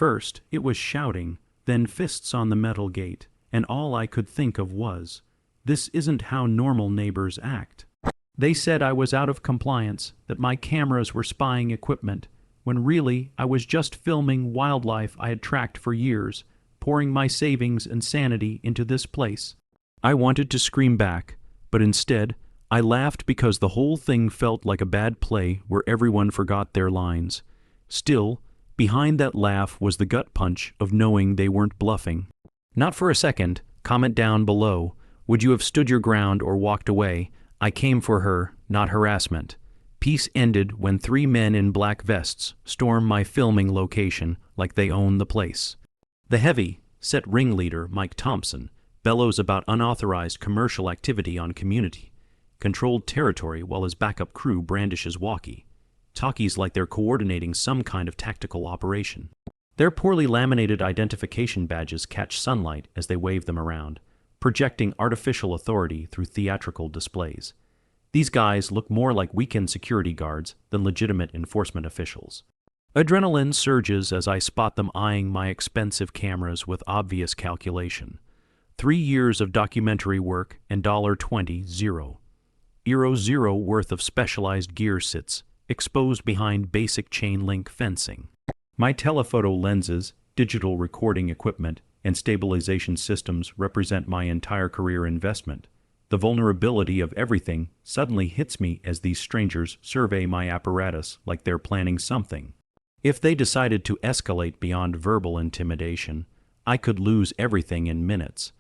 First, it was shouting, then fists on the metal gate, and all I could think of was, "This isn't how normal neighbors act." They said I was out of compliance, that my cameras were spying equipment, when really I was just filming wildlife I had tracked for years, pouring my savings and sanity into this place. I wanted to scream back, but instead, I laughed because the whole thing felt like a bad play where everyone forgot their lines. Still, behind that laugh was the gut punch of knowing they weren't bluffing. Not for a second. Comment down below. Would you have stood your ground or walked away? I came for her, not harassment. Peace ended when 3 men in black vests storm my filming location like they own the place. The heavy, set ringleader, Mike Thompson, bellows about unauthorized commercial activity on community-controlled territory while his backup crew brandishes walkie-talkies like they're coordinating some kind of tactical operation. Their poorly laminated identification badges catch sunlight as they wave them around, projecting artificial authority through theatrical displays. These guys look more like weekend security guards than legitimate enforcement officials. Adrenaline surges as I spot them eyeing my expensive cameras with obvious calculation. 3 years of documentary work and $20,000 worth of specialized gear sits exposed behind basic chain link fencing. My telephoto lenses, digital recording equipment, and stabilization systems represent my entire career investment. The vulnerability of everything suddenly hits me as these strangers survey my apparatus like they're planning something. If they decided to escalate beyond verbal intimidation, I could lose everything in minutes.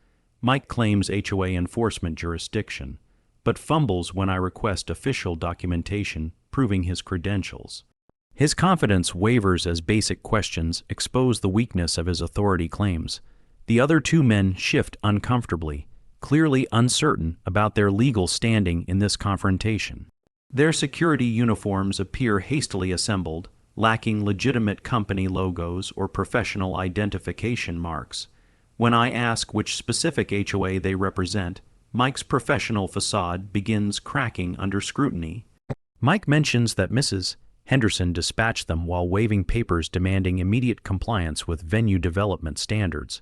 Mike claims HOA enforcement jurisdiction, but fumbles when I request official documentation proving his credentials. His confidence wavers as basic questions expose the weakness of his authority claims. The other 2 men shift uncomfortably, clearly uncertain about their legal standing in this confrontation. Their security uniforms appear hastily assembled, lacking legitimate company logos or professional identification marks. When I ask which specific HOA they represent, Mike's professional facade begins cracking under scrutiny. Mike mentions that Mrs. Henderson dispatched them while waving papers demanding immediate compliance with venue development standards.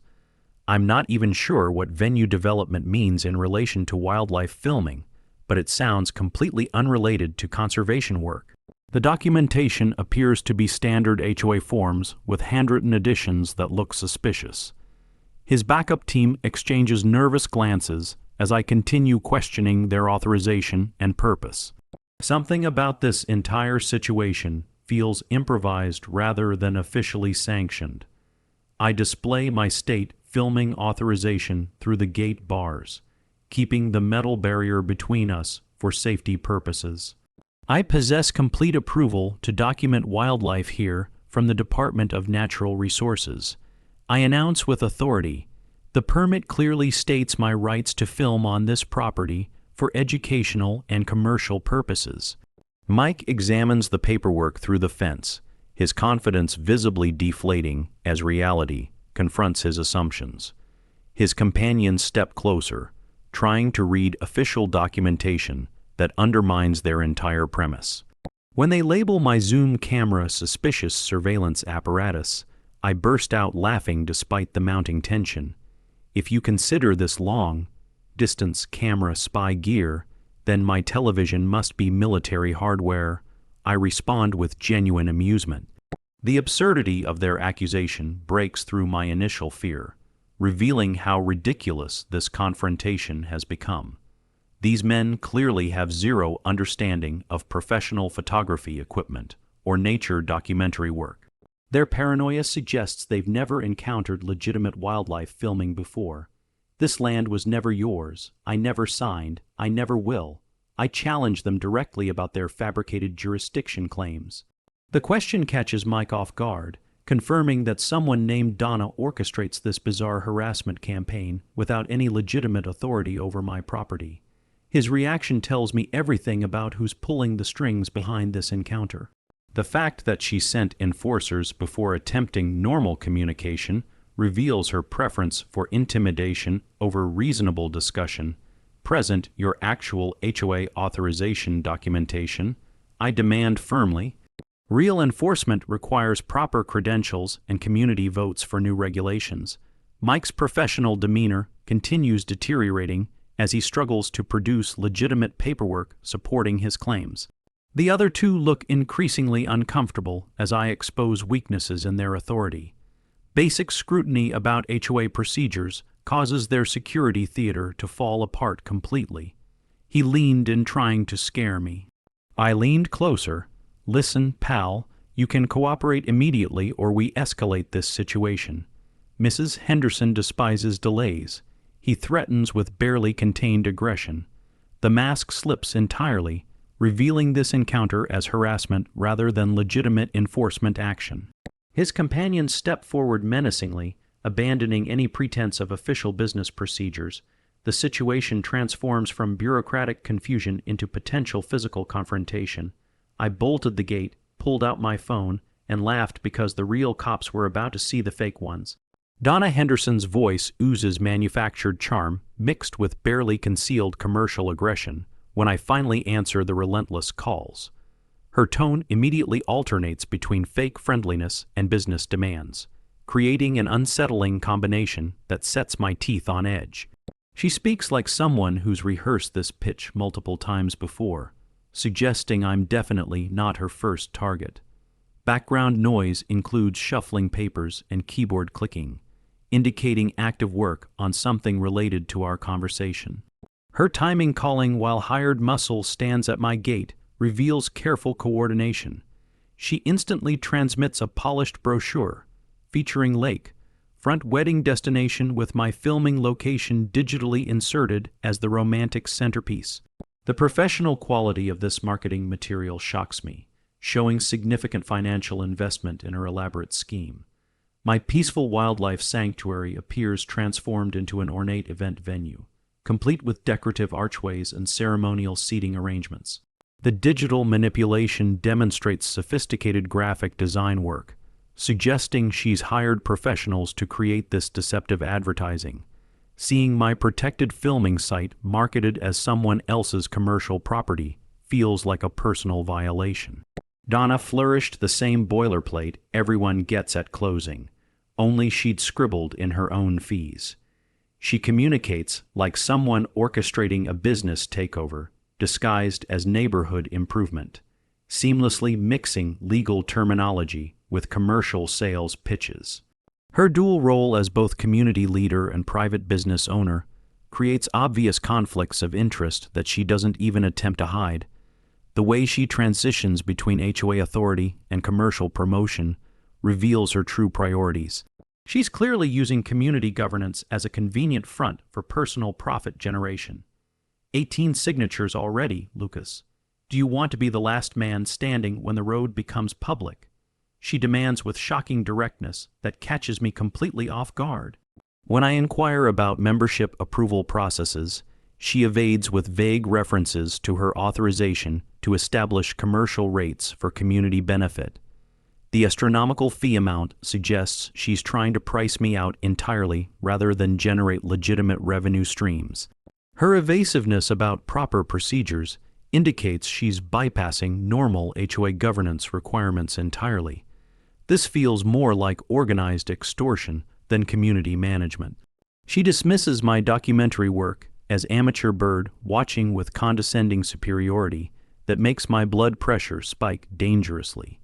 I'm not even sure what venue development means in relation to wildlife filming, but it sounds completely unrelated to conservation work. The documentation appears to be standard HOA forms with handwritten additions that look suspicious. His backup team exchanges nervous glances as I continue questioning their authorization and purpose. Something about this entire situation feels improvised rather than officially sanctioned. I display my state filming authorization through the gate bars, keeping the metal barrier between us for safety purposes. I possess complete approval to document wildlife here from the Department of Natural Resources. I announce with authority, the permit clearly states my rights to film on this property for educational and commercial purposes. Mike examines the paperwork through the fence, his confidence visibly deflating as reality confronts his assumptions. His companions step closer, trying to read official documentation that undermines their entire premise. When they label my Zoom camera suspicious surveillance apparatus, I burst out laughing despite the mounting tension. If you consider this long-distance camera spy gear, then my television must be military hardware. I respond with genuine amusement. The absurdity of their accusation breaks through my initial fear, revealing how ridiculous this confrontation has become. These men clearly have zero understanding of professional photography equipment or nature documentary work. Their paranoia suggests they've never encountered legitimate wildlife filming before. This land was never yours. I never signed. I never will. I challenge them directly about their fabricated jurisdiction claims. The question catches Mike off guard, confirming that someone named Donna orchestrates this bizarre harassment campaign without any legitimate authority over my property. His reaction tells me everything about who's pulling the strings behind this encounter. The fact that she sent enforcers before attempting normal communication reveals her preference for intimidation over reasonable discussion. Present your actual HOA authorization documentation. I demand firmly. Real enforcement requires proper credentials and community votes for new regulations. Mike's professional demeanor continues deteriorating as he struggles to produce legitimate paperwork supporting his claims. The other two look increasingly uncomfortable as I expose weaknesses in their authority. Basic scrutiny about HOA procedures causes their security theater to fall apart completely. He leaned in trying to scare me. I leaned closer. Listen, pal, you can cooperate immediately or we escalate this situation. Mrs. Henderson despises delays. He threatens with barely contained aggression. The mask slips entirely, revealing this encounter as harassment rather than legitimate enforcement action. His companions step forward menacingly, abandoning any pretense of official business procedures. The situation transforms from bureaucratic confusion into potential physical confrontation. I bolted the gate, pulled out my phone, and laughed because the real cops were about to see the fake ones. Donna Henderson's voice oozes manufactured charm, mixed with barely concealed commercial aggression, when I finally answer the relentless calls. Her tone immediately alternates between fake friendliness and business demands, creating an unsettling combination that sets my teeth on edge. She speaks like someone who's rehearsed this pitch multiple times before, suggesting I'm definitely not her first target. Background noise includes shuffling papers and keyboard clicking, indicating active work on something related to our conversation. Her timing calling while hired muscle stands at my gate reveals careful coordination. She instantly transmits a polished brochure featuring lake, front wedding destination with my filming location digitally inserted as the romantic centerpiece. The professional quality of this marketing material shocks me, showing significant financial investment in her elaborate scheme. My peaceful wildlife sanctuary appears transformed into an ornate event venue, complete with decorative archways and ceremonial seating arrangements. The digital manipulation demonstrates sophisticated graphic design work, suggesting she's hired professionals to create this deceptive advertising. Seeing my protected filming site marketed as someone else's commercial property feels like a personal violation. Donna flourished the same boilerplate everyone gets at closing, only she'd scribbled in her own fees. She communicates like someone orchestrating a business takeover disguised as neighborhood improvement, seamlessly mixing legal terminology with commercial sales pitches. Her dual role as both community leader and private business owner creates obvious conflicts of interest that she doesn't even attempt to hide. The way she transitions between HOA authority and commercial promotion reveals her true priorities. She's clearly using community governance as a convenient front for personal profit generation. 18 signatures already, Lucas. Do you want to be the last man standing when the road becomes public? She demands with shocking directness that catches me completely off guard. When I inquire about membership approval processes, she evades with vague references to her authorization to establish commercial rates for community benefit. The astronomical fee amount suggests she's trying to price me out entirely rather than generate legitimate revenue streams. Her evasiveness about proper procedures indicates she's bypassing normal HOA governance requirements entirely. This feels more like organized extortion than community management. She dismisses my documentary work as amateur bird watching with condescending superiority that makes my blood pressure spike dangerously.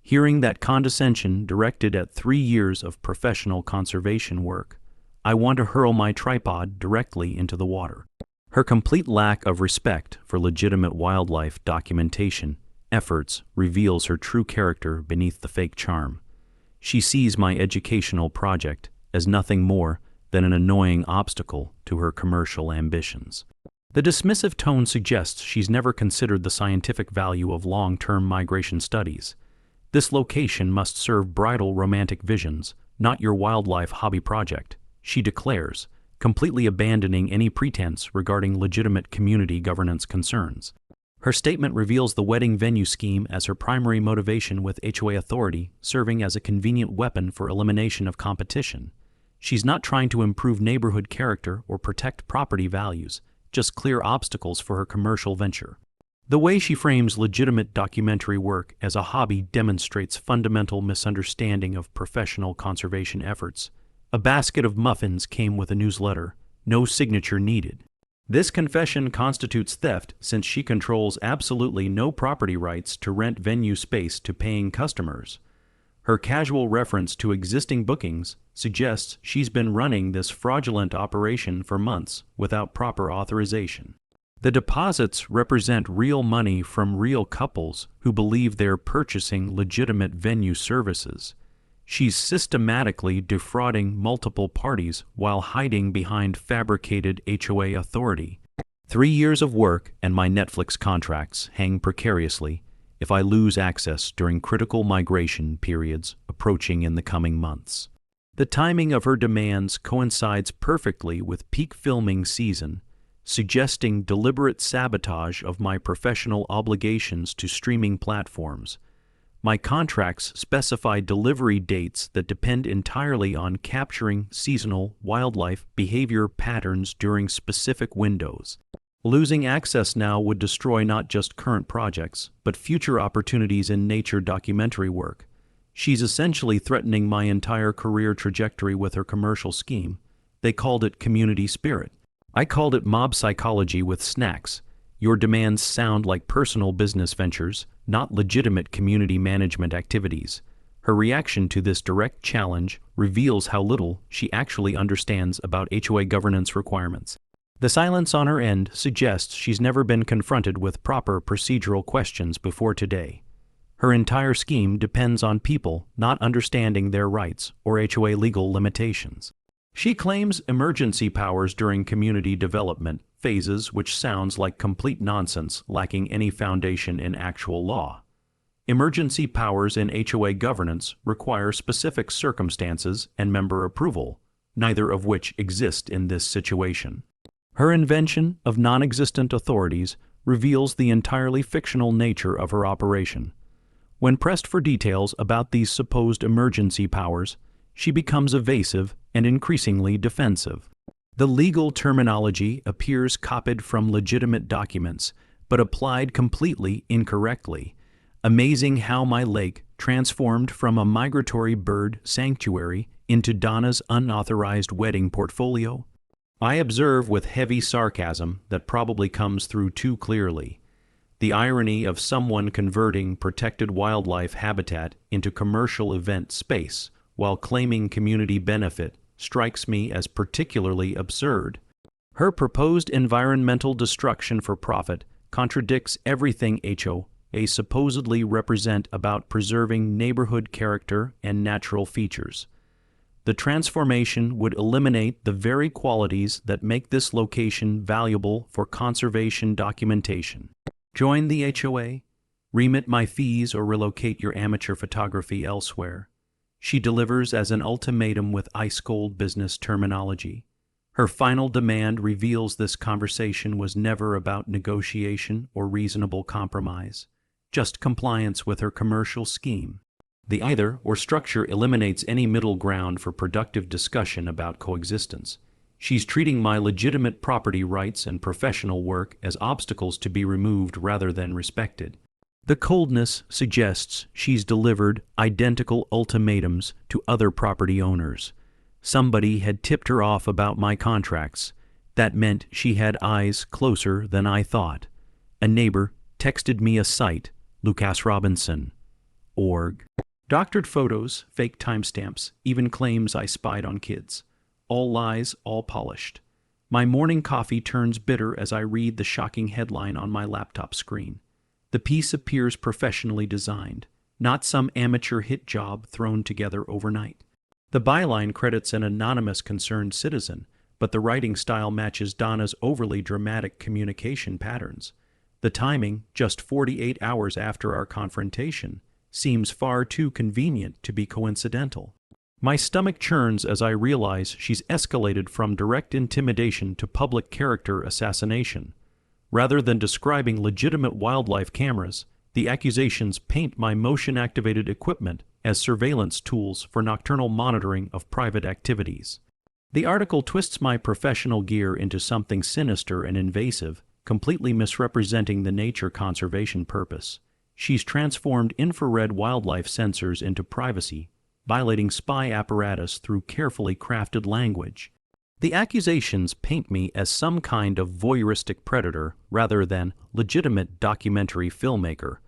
Hearing that condescension directed at 3 years of professional conservation work, I want to hurl my tripod directly into the water. Her complete lack of respect for legitimate wildlife documentation efforts reveals her true character beneath the fake charm. She sees my educational project as nothing more than an annoying obstacle to her commercial ambitions. The dismissive tone suggests she's never considered the scientific value of long-term migration studies. This location must serve bridal romantic visions, not your wildlife hobby project, she declares, completely abandoning any pretense regarding legitimate community governance concerns. Her statement reveals the wedding venue scheme as her primary motivation, with HOA authority serving as a convenient weapon for elimination of competition. She's not trying to improve neighborhood character or protect property values, just clear obstacles for her commercial venture. The way she frames legitimate documentary work as a hobby demonstrates fundamental misunderstanding of professional conservation efforts. A basket of muffins came with a newsletter. No signature needed. This confession constitutes theft since she controls absolutely no property rights to rent venue space to paying customers. Her casual reference to existing bookings suggests she's been running this fraudulent operation for months without proper authorization. The deposits represent real money from real couples who believe they're purchasing legitimate venue services. She's systematically defrauding multiple parties while hiding behind fabricated HOA authority. 3 years of work and my Netflix contracts hang precariously if I lose access during critical migration periods approaching in the coming months. The timing of her demands coincides perfectly with peak filming season, suggesting deliberate sabotage of my professional obligations to streaming platforms. My contracts specify delivery dates that depend entirely on capturing seasonal wildlife behavior patterns during specific windows. Losing access now would destroy not just current projects, but future opportunities in nature documentary work. She's essentially threatening my entire career trajectory with her commercial scheme. They called it community spirit. I called it mob psychology with snacks. Your demands sound like personal business ventures, not legitimate community management activities. Her reaction to this direct challenge reveals how little she actually understands about HOA governance requirements. The silence on her end suggests she's never been confronted with proper procedural questions before today. Her entire scheme depends on people not understanding their rights or HOA legal limitations. She claims emergency powers during community development phases, which sounds like complete nonsense, lacking any foundation in actual law. Emergency powers in HOA governance require specific circumstances and member approval, neither of which exist in this situation. Her invention of non-existent authorities reveals the entirely fictional nature of her operation. When pressed for details about these supposed emergency powers, she becomes evasive and increasingly defensive. The legal terminology appears copied from legitimate documents, but applied completely incorrectly. Amazing how my lake transformed from a migratory bird sanctuary into Donna's unauthorized wedding portfolio. I observe with heavy sarcasm that probably comes through too clearly. The irony of someone converting protected wildlife habitat into commercial event space while claiming community benefit strikes me as particularly absurd. Her proposed environmental destruction for profit contradicts everything HOA supposedly represent about preserving neighborhood character and natural features. The transformation would eliminate the very qualities that make this location valuable for conservation documentation. Join the HOA, remit my fees, or relocate your amateur photography elsewhere. She delivers as an ultimatum with ice-cold business terminology. Her final demand reveals this conversation was never about negotiation or reasonable compromise, just compliance with her commercial scheme. The either-or structure eliminates any middle ground for productive discussion about coexistence. She's treating my legitimate property rights and professional work as obstacles to be removed rather than respected. The coldness suggests she's delivered identical ultimatums to other property owners. Somebody had tipped her off about my contracts. That meant she had eyes closer than I thought. A neighbor texted me a site, lucasrobinson.org. Doctored photos, fake timestamps, even claims I spied on kids. All lies, all polished. My morning coffee turns bitter as I read the shocking headline on my laptop screen. The piece appears professionally designed, not some amateur hit job thrown together overnight. The byline credits an anonymous concerned citizen, but the writing style matches Donna's overly dramatic communication patterns. The timing, just 48 hours after our confrontation, seems far too convenient to be coincidental. My stomach churns as I realize she's escalated from direct intimidation to public character assassination. Rather than describing legitimate wildlife cameras, the accusations paint my motion-activated equipment as surveillance tools for nocturnal monitoring of private activities. The article twists my professional gear into something sinister and invasive, completely misrepresenting the nature conservation purpose. She's transformed infrared wildlife sensors into privacy, violating spy apparatus through carefully crafted language. The accusations paint me as some kind of voyeuristic predator rather than legitimate documentary filmmaker.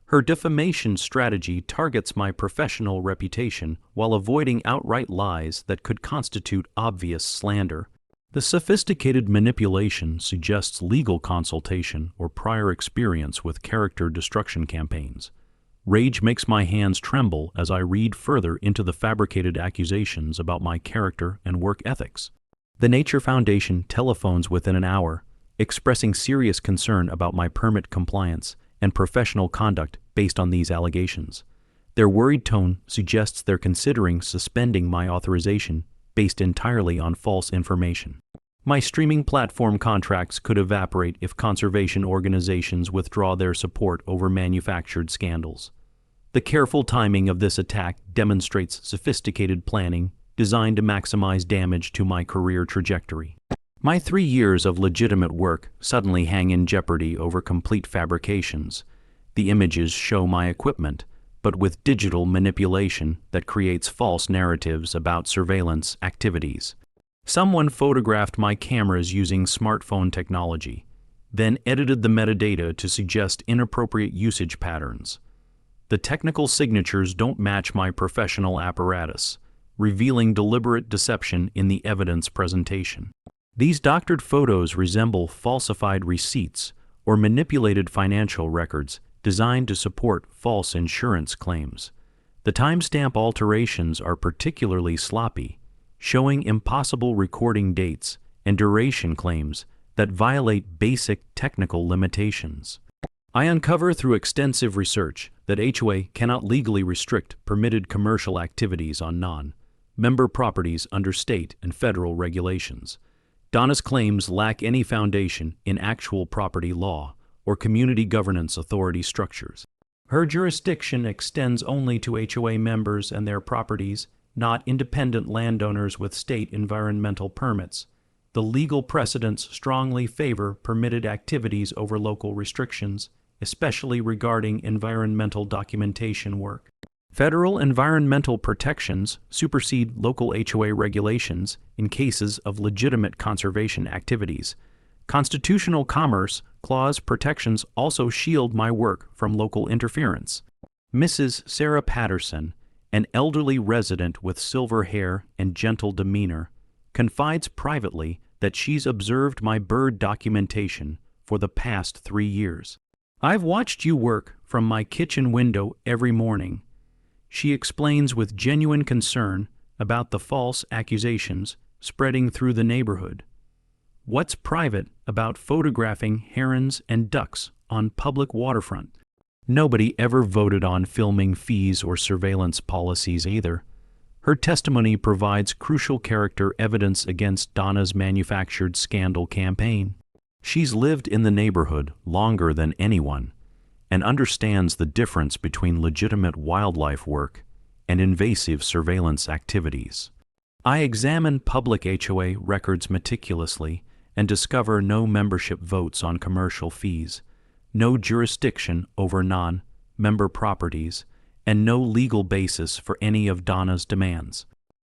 Her defamation strategy targets my professional reputation while avoiding outright lies that could constitute obvious slander. The sophisticated manipulation suggests legal consultation or prior experience with character destruction campaigns. Rage makes my hands tremble as I read further into the fabricated accusations about my character and work ethics. The Nature Foundation telephones within an hour, expressing serious concern about my permit compliance and professional conduct based on these allegations. Their worried tone suggests they're considering suspending my authorization based entirely on false information. My streaming platform contracts could evaporate if conservation organizations withdraw their support over manufactured scandals. The careful timing of this attack demonstrates sophisticated planning designed to maximize damage to my career trajectory. My 3 years of legitimate work suddenly hang in jeopardy over complete fabrications. The images show my equipment, but with digital manipulation that creates false narratives about surveillance activities. Someone photographed my cameras using smartphone technology, then edited the metadata to suggest inappropriate usage patterns. The technical signatures don't match my professional apparatus, revealing deliberate deception in the evidence presentation. These doctored photos resemble falsified receipts or manipulated financial records designed to support false insurance claims. The timestamp alterations are particularly sloppy, showing impossible recording dates and duration claims that violate basic technical limitations. I uncover through extensive research that HOA cannot legally restrict permitted commercial activities on non-member properties under state and federal regulations. Donna's claims lack any foundation in actual property law or community governance authority structures. Her jurisdiction extends only to HOA members and their properties, not independent landowners with state environmental permits. The legal precedents strongly favor permitted activities over local restrictions, especially regarding environmental documentation work. Federal environmental protections supersede local HOA regulations in cases of legitimate conservation activities. Constitutional Commerce Clause protections also shield my work from local interference. Mrs. Sarah Patterson, an elderly resident with silver hair and gentle demeanor, confides privately that she's observed my bird documentation for the past 3 years. I've watched you work from my kitchen window every morning. She explains with genuine concern about the false accusations spreading through the neighborhood. What's private about photographing herons and ducks on public waterfront? Nobody ever voted on filming fees or surveillance policies either. Her testimony provides crucial character evidence against Donna's manufactured scandal campaign. She's lived in the neighborhood longer than anyone and understands the difference between legitimate wildlife work and invasive surveillance activities. I examine public HOA records meticulously and discover no membership votes on commercial fees, no jurisdiction over non-member properties, and no legal basis for any of Donna's demands.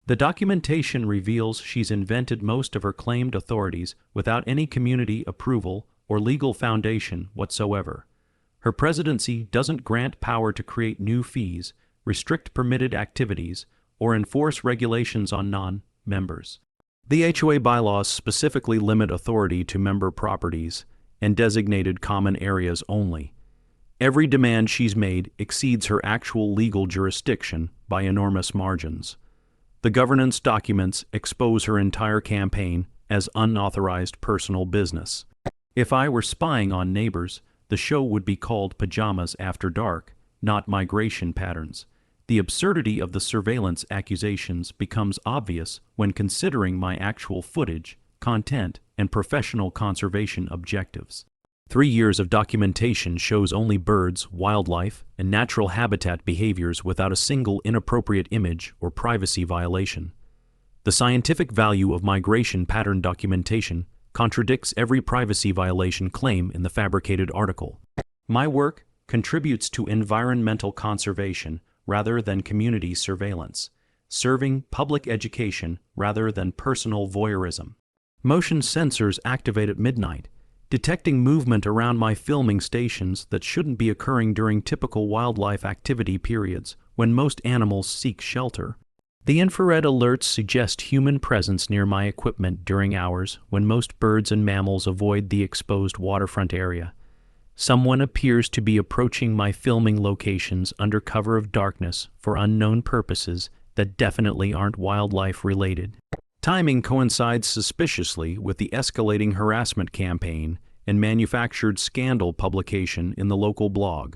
The documentation reveals she's invented most of her claimed authorities without any community approval or legal foundation whatsoever. Her presidency doesn't grant power to create new fees, restrict permitted activities, or enforce regulations on non-members. The HOA bylaws specifically limit authority to member properties and designated common areas only. Every demand she's made exceeds her actual legal jurisdiction by enormous margins. The governance documents expose her entire campaign as unauthorized personal business. If I were spying on neighbors, the show would be called Pajamas After Dark, not Migration Patterns. The absurdity of the surveillance accusations becomes obvious when considering my actual footage, content, and professional conservation objectives. 3 years of documentation shows only birds, wildlife, and natural habitat behaviors without a single inappropriate image or privacy violation. The scientific value of migration pattern documentation contradicts every privacy violation claim in the fabricated article. My work contributes to environmental conservation rather than community surveillance, serving public education rather than personal voyeurism. Motion sensors activate at midnight, detecting movement around my filming stations that shouldn't be occurring during typical wildlife activity periods when most animals seek shelter. The infrared alerts suggest human presence near my equipment during hours when most birds and mammals avoid the exposed waterfront area. Someone appears to be approaching my filming locations under cover of darkness for unknown purposes that definitely aren't wildlife related. Timing coincides suspiciously with the escalating harassment campaign and manufactured scandal publication in the local blog.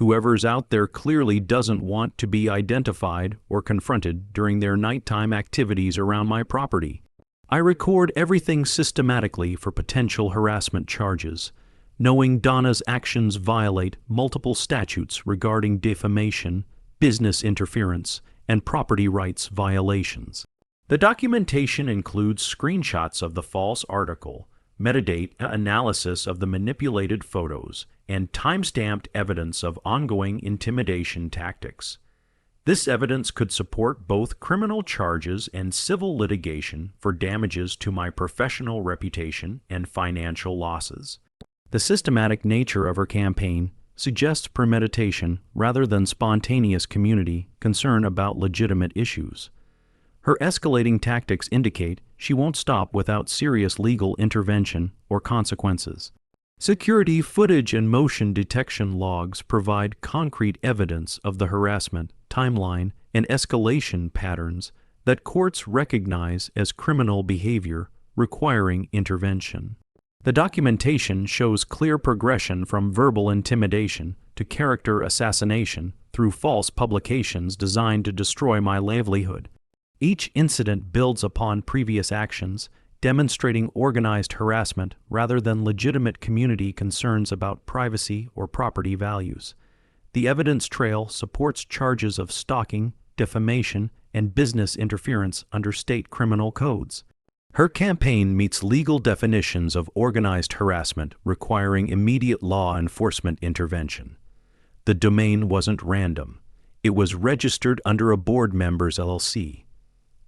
Whoever's out there clearly doesn't want to be identified or confronted during their nighttime activities around my property. I record everything systematically for potential harassment charges, knowing Donna's actions violate multiple statutes regarding defamation, business interference, and property rights violations. The documentation includes screenshots of the false article, metadata analysis of the manipulated photos, and time-stamped evidence of ongoing intimidation tactics. This evidence could support both criminal charges and civil litigation for damages to my professional reputation and financial losses. The systematic nature of her campaign suggests premeditation rather than spontaneous community concern about legitimate issues. Her escalating tactics indicate she won't stop without serious legal intervention or consequences. Security footage and motion detection logs provide concrete evidence of the harassment, timeline, and escalation patterns that courts recognize as criminal behavior requiring intervention. The documentation shows clear progression from verbal intimidation to character assassination through false publications designed to destroy my livelihood. Each incident builds upon previous actions, demonstrating organized harassment rather than legitimate community concerns about privacy or property values. The evidence trail supports charges of stalking, defamation, and business interference under state criminal codes. Her campaign meets legal definitions of organized harassment requiring immediate law enforcement intervention. The domain wasn't random. It was registered under a board member's LLC.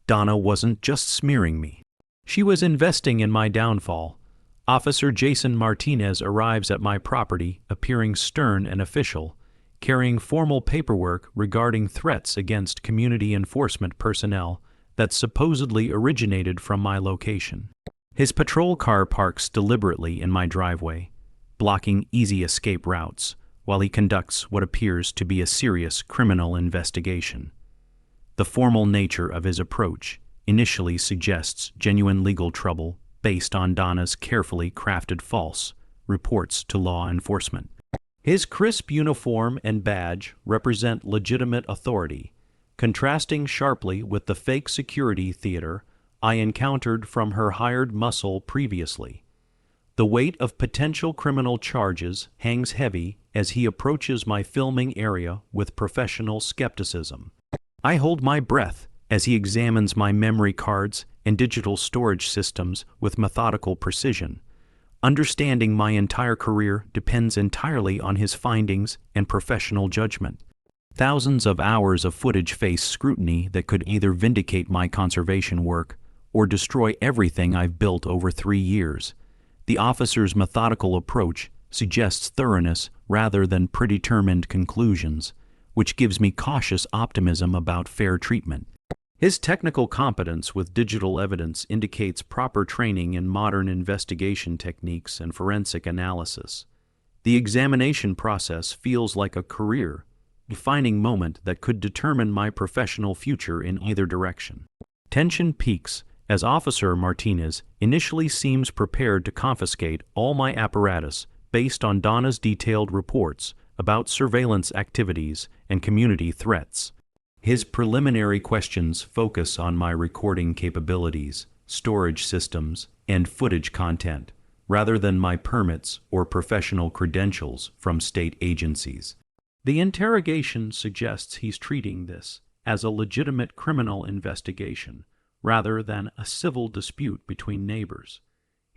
Donna wasn't just smearing me. She was investing in my downfall. Officer Jason Martinez arrives at my property, appearing stern and official, carrying formal paperwork regarding threats against community enforcement personnel that supposedly originated from my location. His patrol car parks deliberately in my driveway, blocking easy escape routes, while he conducts what appears to be a serious criminal investigation. The formal nature of his approach initially suggests genuine legal trouble based on Donna's carefully crafted false reports to law enforcement. His crisp uniform and badge represent legitimate authority, contrasting sharply with the fake security theater I encountered from her hired muscle previously. The weight of potential criminal charges hangs heavy as he approaches my filming area with professional skepticism. I hold my breath as he examines my memory cards and digital storage systems with methodical precision. Understanding my entire career depends entirely on his findings and professional judgment. Thousands of hours of footage face scrutiny that could either vindicate my conservation work or destroy everything I've built over 3 years. The officer's methodical approach suggests thoroughness rather than predetermined conclusions, which gives me cautious optimism about fair treatment. His technical competence with digital evidence indicates proper training in modern investigation techniques and forensic analysis. The examination process feels like a career-defining moment that could determine my professional future in either direction. Tension peaks as Officer Martinez initially seems prepared to confiscate all my apparatus based on Donna's detailed reports about surveillance activities and community threats. His preliminary questions focus on my recording capabilities, storage systems, and footage content, rather than my permits or professional credentials from state agencies. The interrogation suggests he's treating this as a legitimate criminal investigation rather than a civil dispute between neighbors.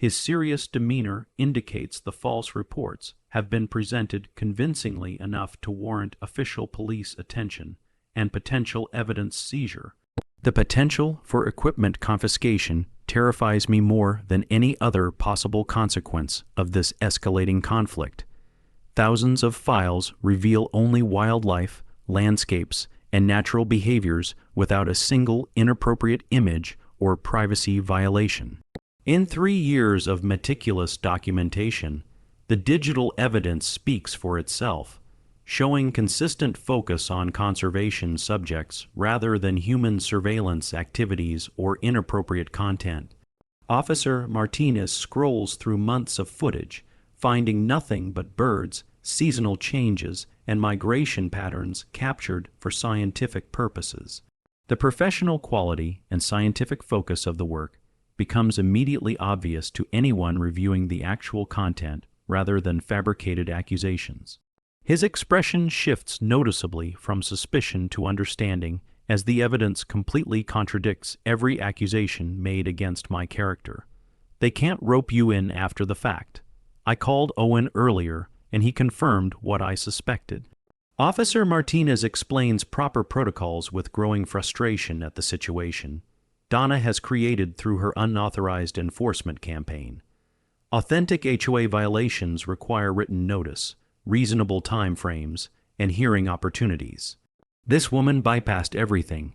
His serious demeanor indicates the false reports have been presented convincingly enough to warrant official police attention and potential evidence seizure. The potential for equipment confiscation terrifies me more than any other possible consequence of this escalating conflict. Thousands of files reveal only wildlife, landscapes, and natural behaviors without a single inappropriate image or privacy violation. In 3 years of meticulous documentation, the digital evidence speaks for itself, showing consistent focus on conservation subjects rather than human surveillance activities or inappropriate content. Officer Martinez scrolls through months of footage, finding nothing but birds, seasonal changes, and migration patterns captured for scientific purposes. The professional quality and scientific focus of the work becomes immediately obvious to anyone reviewing the actual content rather than fabricated accusations. His expression shifts noticeably from suspicion to understanding as the evidence completely contradicts every accusation made against my character. They can't rope you in after the fact. I called Owen earlier, and he confirmed what I suspected. Officer Martinez explains proper protocols with growing frustration at the situation Donna has created through her unauthorized enforcement campaign. Authentic HOA violations require written notice, reasonable time frames, and hearing opportunities. This woman bypassed everything.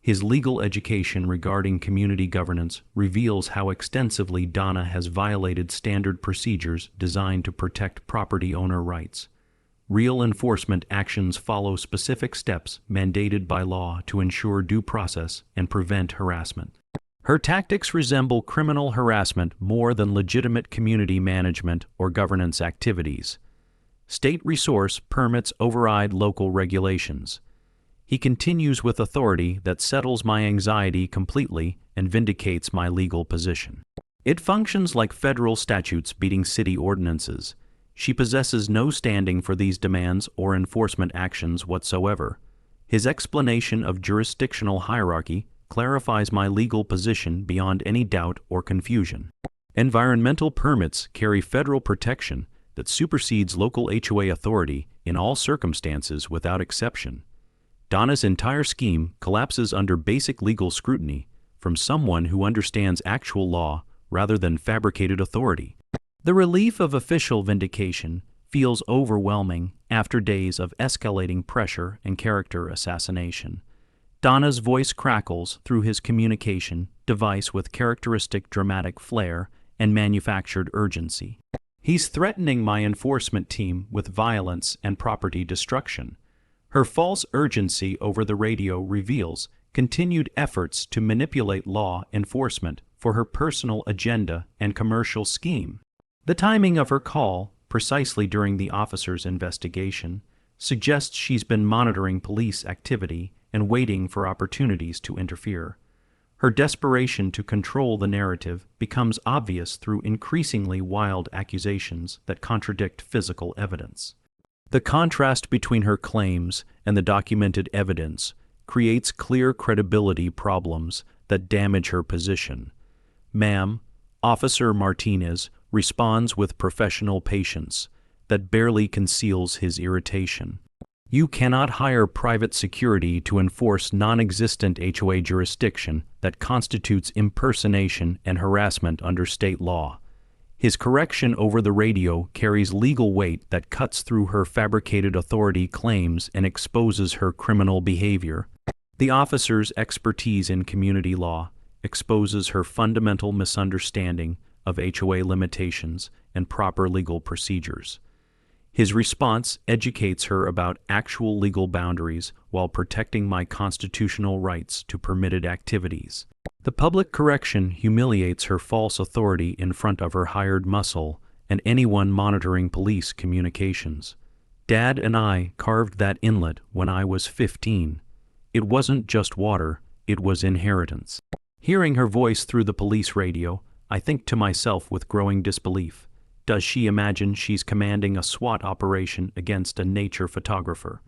His legal education regarding community governance reveals how extensively Donna has violated standard procedures designed to protect property owner rights. Real enforcement actions follow specific steps mandated by law to ensure due process and prevent harassment. Her tactics resemble criminal harassment more than legitimate community management or governance activities. State resource permits override local regulations. He continues with authority that settles my anxiety completely and vindicates my legal position. It functions like federal statutes beating city ordinances. She possesses no standing for these demands or enforcement actions whatsoever. His explanation of jurisdictional hierarchy clarifies my legal position beyond any doubt or confusion. Environmental permits carry federal protection that supersedes local HOA authority in all circumstances without exception. Donna's entire scheme collapses under basic legal scrutiny from someone who understands actual law rather than fabricated authority. The relief of official vindication feels overwhelming after days of escalating pressure and character assassination. Donna's voice crackles through his communication device with characteristic dramatic flair and manufactured urgency. He's threatening my enforcement team with violence and property destruction. Her false urgency over the radio reveals continued efforts to manipulate law enforcement for her personal agenda and commercial scheme. The timing of her call, precisely during the officer's investigation, suggests she's been monitoring police activity and waiting for opportunities to interfere. Her desperation to control the narrative becomes obvious through increasingly wild accusations that contradict physical evidence. The contrast between her claims and the documented evidence creates clear credibility problems that damage her position. Ma'am, Officer Martinez responds with professional patience that barely conceals his irritation. You cannot hire private security to enforce non-existent HOA jurisdiction that constitutes impersonation and harassment under state law. His correction over the radio carries legal weight that cuts through her fabricated authority claims and exposes her criminal behavior. The officer's expertise in community law exposes her fundamental misunderstanding of HOA limitations and proper legal procedures. His response educates her about actual legal boundaries while protecting my constitutional rights to permitted activities. The public correction humiliates her false authority in front of her hired muscle and anyone monitoring police communications. Dad and I carved that inlet when I was 15. It wasn't just water, it was inheritance. Hearing her voice through the police radio, I think to myself with growing disbelief. Does she imagine she's commanding a SWAT operation against a nature photographer?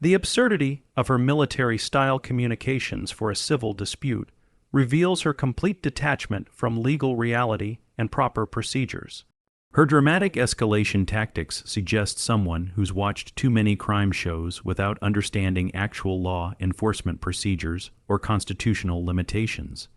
The absurdity of her military-style communications for a civil dispute reveals her complete detachment from legal reality and proper procedures. Her dramatic escalation tactics suggest someone who's watched too many crime shows without understanding actual law enforcement procedures or constitutional limitations.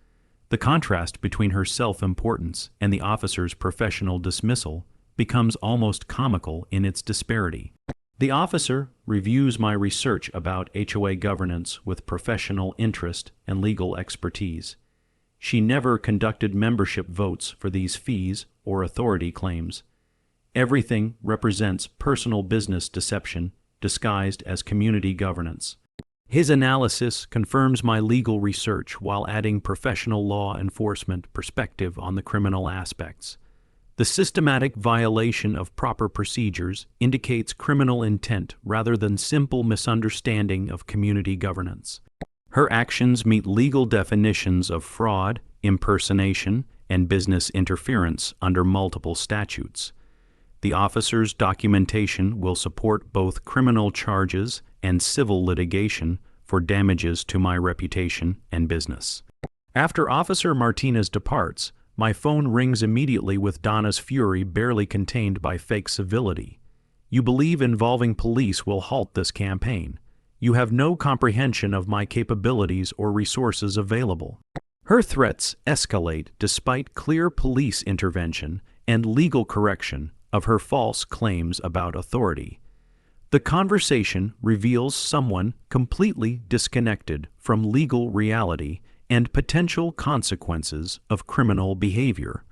The contrast between her self-importance and the officer's professional dismissal becomes almost comical in its disparity. The officer reviews my research about HOA governance with professional interest and legal expertise. She never conducted membership votes for these fees or authority claims. Everything represents personal business deception disguised as community governance. His analysis confirms my legal research while adding professional law enforcement perspective on the criminal aspects. The systematic violation of proper procedures indicates criminal intent rather than simple misunderstanding of community governance. Her actions meet legal definitions of fraud, impersonation, and business interference under multiple statutes. The officer's documentation will support both criminal charges and civil litigation for damages to my reputation and business. After Officer Martinez departs, my phone rings immediately with Donna's fury barely contained by fake civility. You believe involving police will halt this campaign. You have no comprehension of my capabilities or resources available. Her threats escalate despite clear police intervention and legal correction of her false claims about authority. The conversation reveals someone completely disconnected from legal reality and potential consequences of criminal behavior.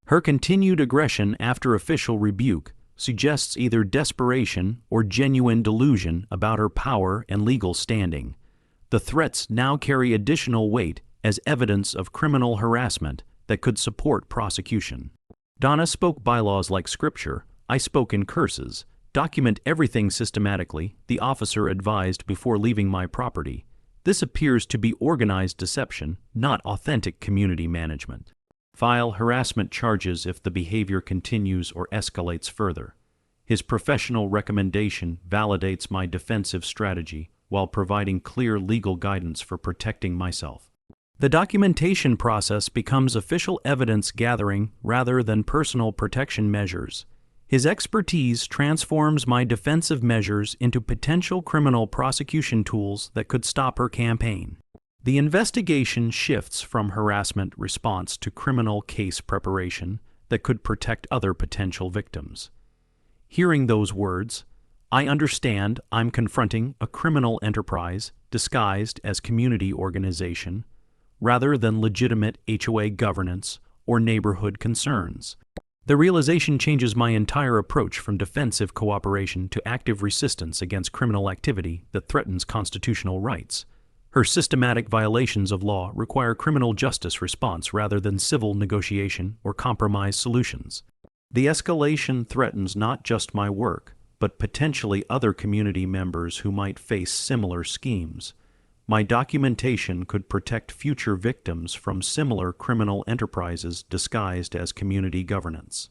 Her continued aggression after official rebuke suggests either desperation or genuine delusion about her power and legal standing. The threats now carry additional weight as evidence of criminal harassment that could support prosecution. Donna spoke bylaws like scripture. I spoke in curses. Document everything systematically, the officer advised before leaving my property. This appears to be organized deception, not authentic community management. File harassment charges if the behavior continues or escalates further. His professional recommendation validates my defensive strategy while providing clear legal guidance for protecting myself. The documentation process becomes official evidence gathering rather than personal protection measures. His expertise transforms my defensive measures into potential criminal prosecution tools that could stop her campaign. The investigation shifts from harassment response to criminal case preparation that could protect other potential victims. Hearing those words, I understand I'm confronting a criminal enterprise disguised as community organization rather than legitimate HOA governance or neighborhood concerns. The realization changes my entire approach from defensive cooperation to active resistance against criminal activity that threatens constitutional rights. Her systematic violations of law require criminal justice response rather than civil negotiation or compromise solutions. The escalation threatens not just my work, but potentially other community members who might face similar schemes. My documentation could protect future victims from similar criminal enterprises disguised as community governance.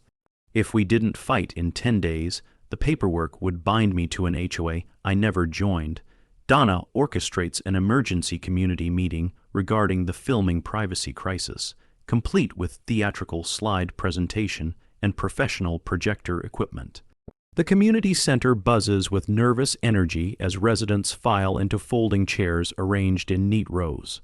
If we didn't fight in 10 days, the paperwork would bind me to an HOA I never joined. Donna orchestrates an emergency community meeting regarding the filming privacy crisis, complete with theatrical slide presentation and professional projector equipment. The community center buzzes with nervous energy as residents file into folding chairs arranged in neat rows.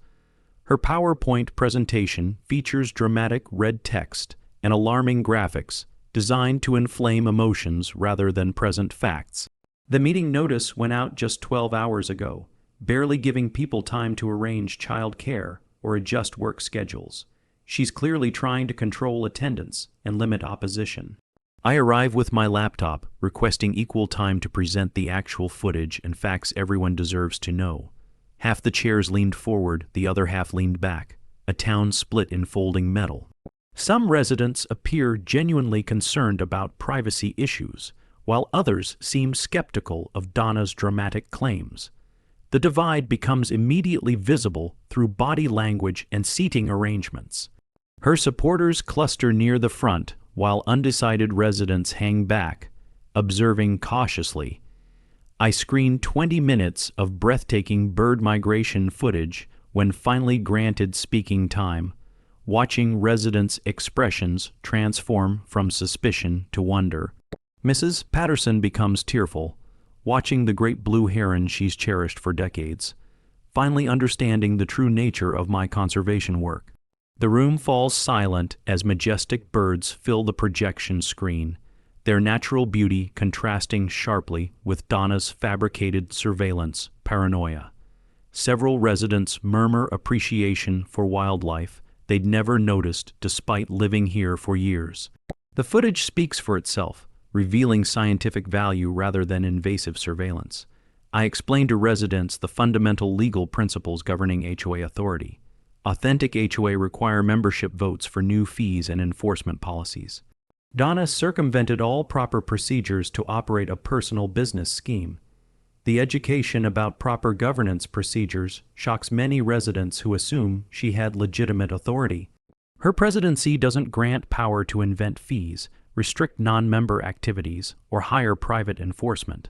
Her PowerPoint presentation features dramatic red text and alarming graphics designed to inflame emotions rather than present facts. The meeting notice went out just 12 hours ago, barely giving people time to arrange child care or adjust work schedules. She's clearly trying to control attendance and limit opposition. I arrive with my laptop, requesting equal time to present the actual footage and facts everyone deserves to know. Half the chairs leaned forward, the other half leaned back, a town split in folding metal. Some residents appear genuinely concerned about privacy issues, while others seem skeptical of Donna's dramatic claims. The divide becomes immediately visible through body language and seating arrangements. Her supporters cluster near the front, while undecided residents hang back, observing cautiously. I screened 20 minutes of breathtaking bird migration footage when finally granted speaking time. watching residents' expressions transform from suspicion to wonder. Mrs. Patterson becomes tearful, watching the great blue heron she's cherished for decades, finally understanding the true nature of my conservation work. The room falls silent as majestic birds fill the projection screen, their natural beauty contrasting sharply with Donna's fabricated surveillance paranoia. Several residents murmur appreciation for wildlife they'd never noticed despite living here for years. The footage speaks for itself, revealing scientific value rather than invasive surveillance. I explain to residents the fundamental legal principles governing HOA authority. Authentic HOA require membership votes for new fees and enforcement policies. Donna circumvented all proper procedures to operate a personal business scheme. The education about proper governance procedures shocks many residents who assume she had legitimate authority. Her presidency doesn't grant power to invent fees, restrict non-member activities, or hire private enforcement.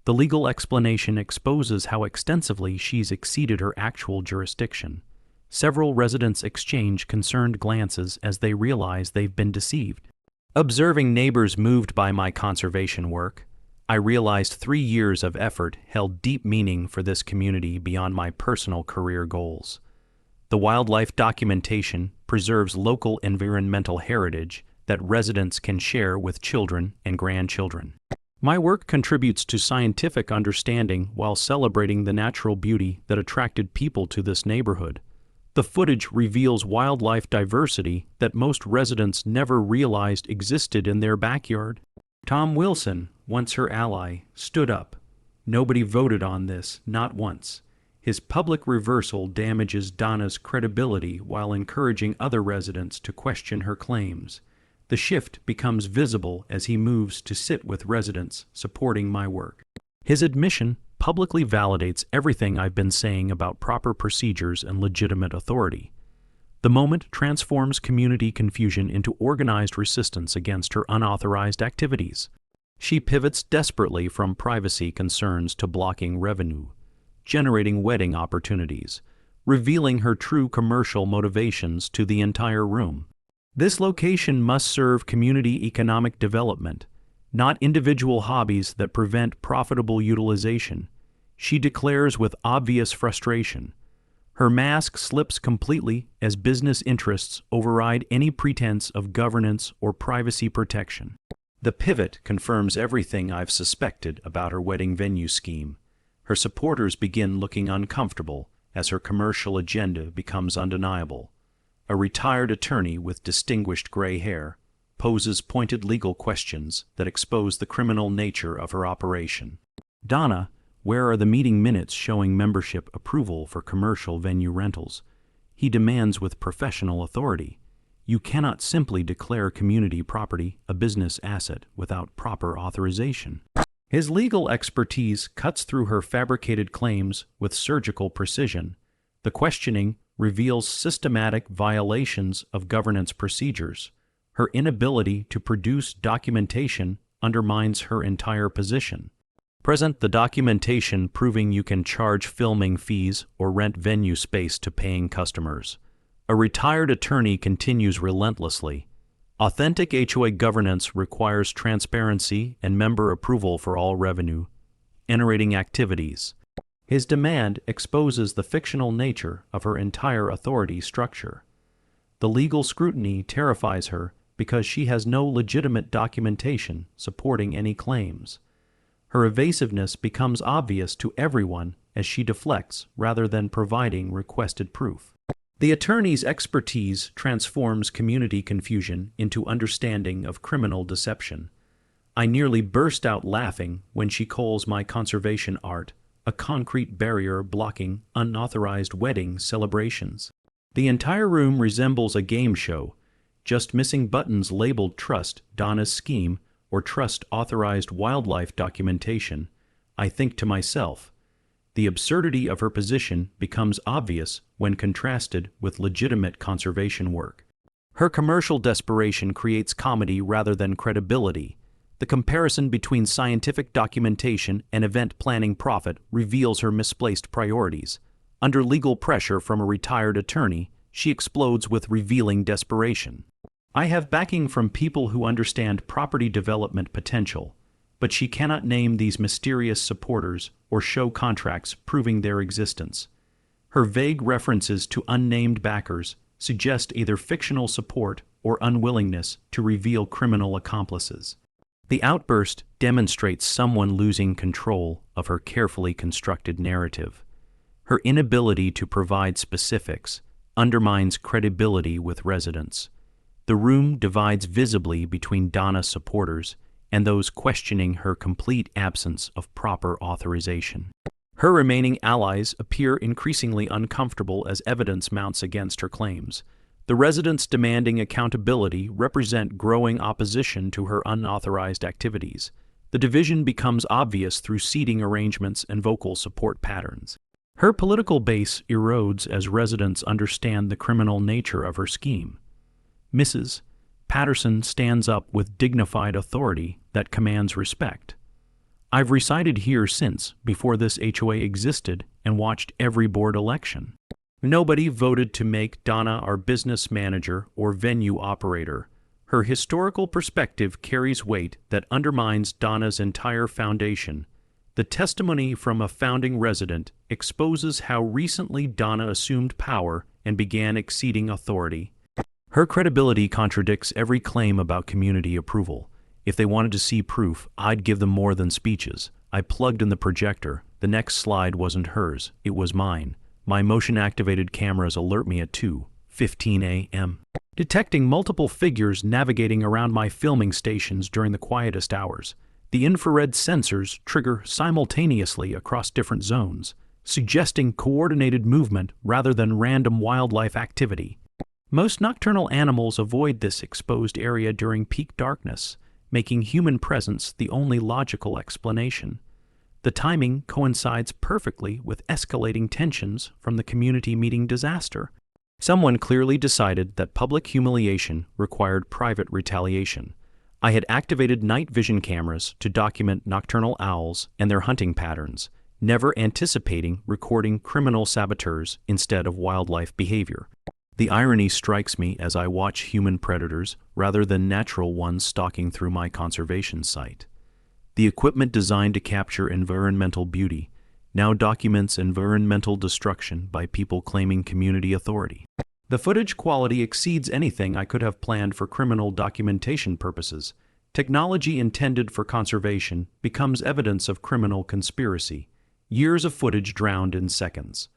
The legal explanation exposes how extensively she's exceeded her actual jurisdiction. Several residents exchange concerned glances as they realize they've been deceived. Observing neighbors moved by my conservation work, I realized 3 years of effort held deep meaning for this community beyond my personal career goals. The wildlife documentation preserves local environmental heritage that residents can share with children and grandchildren. My work contributes to scientific understanding while celebrating the natural beauty that attracted people to this neighborhood. The footage reveals wildlife diversity that most residents never realized existed in their backyard. Tom Wilson, once her ally, stood up. Nobody voted on this, not once. His public reversal damages Donna's credibility while encouraging other residents to question her claims. The shift becomes visible as he moves to sit with residents supporting my work. His admission publicly validates everything I've been saying about proper procedures and legitimate authority. The moment transforms community confusion into organized resistance against her unauthorized activities. She pivots desperately from privacy concerns to blocking revenue, generating wedding opportunities, revealing her true commercial motivations to the entire room. This location must serve community economic development, not individual hobbies that prevent profitable utilization, she declares with obvious frustration. Her mask slips completely as business interests override any pretense of governance or privacy protection. The pivot confirms everything I've suspected about her wedding venue scheme. Her supporters begin looking uncomfortable as her commercial agenda becomes undeniable. A retired attorney with distinguished gray hair poses pointed legal questions that expose the criminal nature of her operation. Donna, where are the meeting minutes showing membership approval for commercial venue rentals? He demands with professional authority. You cannot simply declare community property a business asset without proper authorization. His legal expertise cuts through her fabricated claims with surgical precision. The questioning reveals systematic violations of governance procedures. Her inability to produce documentation undermines her entire position. Present the documentation proving you can charge filming fees or rent venue space to paying customers. A retired attorney continues relentlessly. Authentic HOA governance requires transparency and member approval for all revenue-generating activities. His demand exposes the fictional nature of her entire authority structure. The legal scrutiny terrifies her because she has no legitimate documentation supporting any claims. Her evasiveness becomes obvious to everyone as she deflects rather than providing requested proof. The attorney's expertise transforms community confusion into understanding of criminal deception. I nearly burst out laughing when she calls my conservation art a concrete barrier blocking unauthorized wedding celebrations. The entire room resembles a game show, just missing buttons labeled Trust Donna's Scheme or Trust Authorized Wildlife Documentation. I think to myself, the absurdity of her position becomes obvious when contrasted with legitimate conservation work. Her commercial desperation creates comedy rather than credibility. The comparison between scientific documentation and event planning profit reveals her misplaced priorities. Under legal pressure from a retired attorney, she explodes with revealing desperation. I have backing from people who understand property development potential, but she cannot name these mysterious supporters or show contracts proving their existence. Her vague references to unnamed backers suggest either fictional support or unwillingness to reveal criminal accomplices. The outburst demonstrates someone losing control of her carefully constructed narrative. Her inability to provide specifics undermines credibility with residents. The room divides visibly between Donna's supporters and those questioning her complete absence of proper authorization. Her remaining allies appear increasingly uncomfortable as evidence mounts against her claims. The residents demanding accountability represent growing opposition to her unauthorized activities. The division becomes obvious through seating arrangements and vocal support patterns. Her political base erodes as residents understand the criminal nature of her scheme. Mrs. Patterson stands up with dignified authority that commands respect. I've resided here since before this HOA existed and watched every board election. Nobody voted to make Donna our business manager or venue operator. Her historical perspective carries weight that undermines Donna's entire foundation. The testimony from a founding resident exposes how recently Donna assumed power and began exceeding authority. Her credibility contradicts every claim about community approval. If they wanted to see proof, I'd give them more than speeches. I plugged in the projector. The next slide wasn't hers, it was mine. My motion-activated cameras alert me at 2:15 a.m. detecting multiple figures navigating around my filming stations during the quietest hours. The infrared sensors trigger simultaneously across different zones, suggesting coordinated movement rather than random wildlife activity. Most nocturnal animals avoid this exposed area during peak darkness, making human presence the only logical explanation. The timing coincides perfectly with escalating tensions from the community meeting disaster. Someone clearly decided that public humiliation required private retaliation. I had activated night vision cameras to document nocturnal owls and their hunting patterns, never anticipating recording criminal saboteurs instead of wildlife behavior. The irony strikes me as I watch human predators rather than natural ones stalking through my conservation site. The equipment designed to capture environmental beauty now documents environmental destruction by people claiming community authority. The footage quality exceeds anything I could have planned for criminal documentation purposes. Technology intended for conservation becomes evidence of criminal conspiracy. Years of footage drowned in seconds.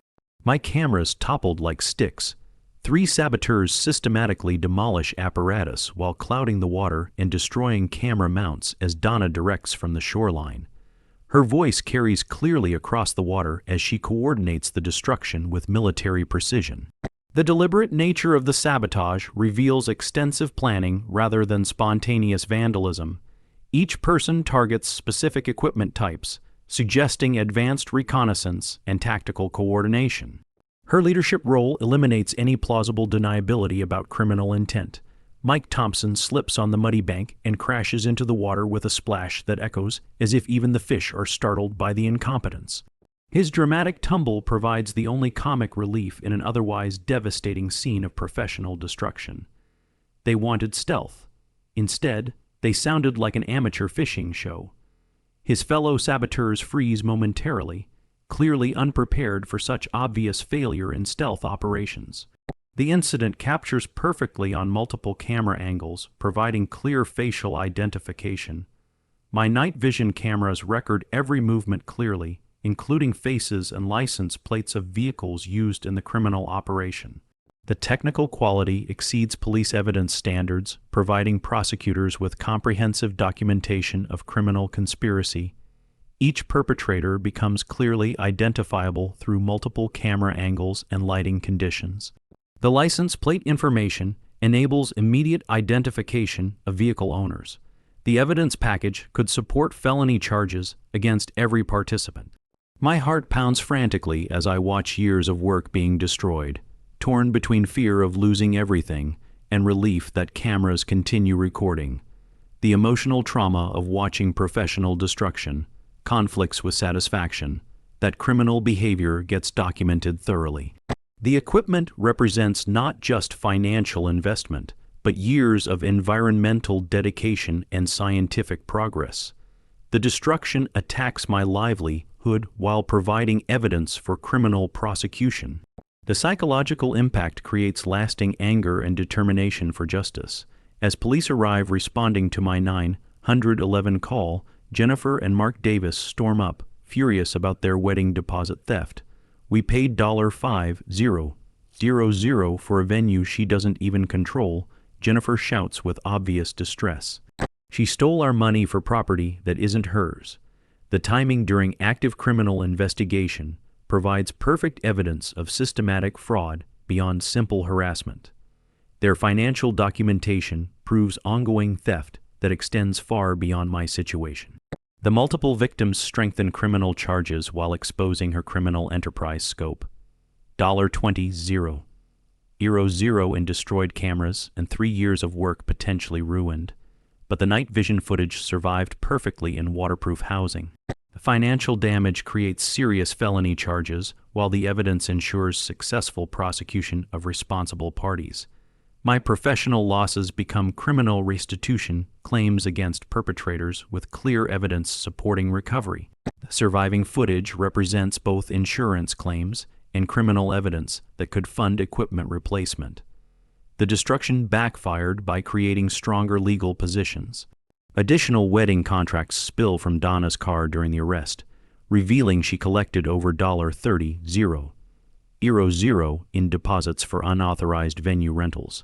My cameras toppled like sticks. 3 saboteurs systematically demolish apparatus while clouding the water and destroying camera mounts as Donna directs from the shoreline. Her voice carries clearly across the water as she coordinates the destruction with military precision. The deliberate nature of the sabotage reveals extensive planning rather than spontaneous vandalism. Each person targets specific equipment types, suggesting advanced reconnaissance and tactical coordination. Her leadership role eliminates any plausible deniability about criminal intent. Mike Thompson slips on the muddy bank and crashes into the water with a splash that echoes as if even the fish are startled by the incompetence. His dramatic tumble provides the only comic relief in an otherwise devastating scene of professional destruction. They wanted stealth. Instead, they sounded like an amateur fishing show. His fellow saboteurs freeze momentarily, clearly unprepared for such obvious failure in stealth operations. The incident captures perfectly on multiple camera angles, providing clear facial identification. My night vision cameras record every movement clearly, including faces and license plates of vehicles used in the criminal operation. The technical quality exceeds police evidence standards, providing prosecutors with comprehensive documentation of criminal conspiracy. Each perpetrator becomes clearly identifiable through multiple camera angles and lighting conditions. The license plate information enables immediate identification of vehicle owners. The evidence package could support felony charges against every participant. My heart pounds frantically as I watch years of work being destroyed, torn between fear of losing everything and relief that cameras continue recording. The emotional trauma of watching professional destruction conflicts with satisfaction that criminal behavior gets documented thoroughly. The equipment represents not just financial investment, but years of environmental dedication and scientific progress. The destruction attacks my livelihood while providing evidence for criminal prosecution. The psychological impact creates lasting anger and determination for justice. As police arrive responding to my 911 call, Jennifer and Mark Davis storm up, furious about their wedding deposit theft. "We paid $5,000 for a venue she doesn't even control," Jennifer shouts with obvious distress. "She stole our money for property that isn't hers." The timing during active criminal investigation provides perfect evidence of systematic fraud beyond simple harassment. Their financial documentation proves ongoing theft that extends far beyond my situation. The multiple victims strengthen criminal charges while exposing her criminal enterprise scope. $20,000 in destroyed cameras and 3 years of work potentially ruined. But the night vision footage survived perfectly in waterproof housing. The financial damage creates serious felony charges, while the evidence ensures successful prosecution of responsible parties. My professional losses become criminal restitution claims against perpetrators with clear evidence supporting recovery. The surviving footage represents both insurance claims and criminal evidence that could fund equipment replacement. The destruction backfired by creating stronger legal positions. Additional wedding contracts spill from Donna's car during the arrest, revealing she collected over $30,000 in deposits for unauthorized venue rentals.